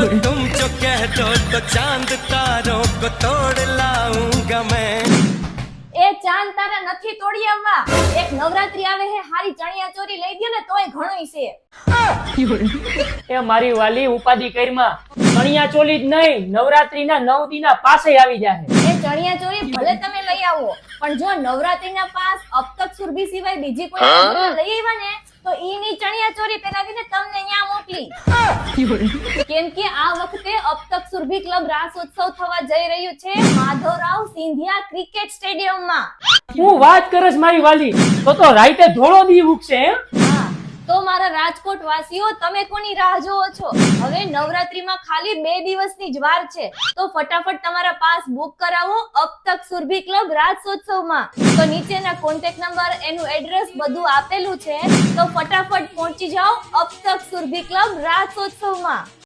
तुम जो कह दो तो चांद तारों को तोड़ लाऊंगा मैं। એ ચાંદ તારા નથી તોડી આવવા. એક નવરાત્રી આવે હે, હારી ચણિયા ચોરી લઈ દ્યો ને તોય ઘણોય છે. એ મારી વાલી ઉપાધિ કરમાં ચણિયા ચોલી જ નહીં, નવરાત્રીના 9 દીના પાસે આવી જાય. એ ચણિયા ચોરી ભલે તમે લઈ આવો, પણ જો નવરાત્રીના પાસ અબ તક સુરભી સિવાય બીજી કોઈ લઈ આવ્યા ને તો ઈની ચણિયા ચોરી પહેરાવીને તમને અહીંયા મોકલી. કેમ કે આ વખતે અબ તક સુરભી ક્લબ રાસોત્સવ થવા જઈ રહ્યું છે માધવરાવ સિંધિયા ક્રિકેટ સ્ટેડિયમમાં. હું વાત કરસ મારી વાલી, તો રાઈતે ધોળો દી ઉગશે એમ? હા, તો મારા રાજકોટ વાસીઓ, તમે કોની રાહ જોવો છો? હવે નવરાત્રીમાં ખાલી 2 દિવસની જ વાર છે, તો ફટાફટ તમારા પાસ બુક કરાવો અબ તક સુરભી ક્લબ રાસોત્સવમાં. તો નીચેના કોન્ટેક્ટ નંબર, એનું એડ્રેસ બધું આપેલું છે, તો ફટાફટ પહોંચી જાઓ અબ તક સુરભી ક્લબ રાસોત્સવમાં.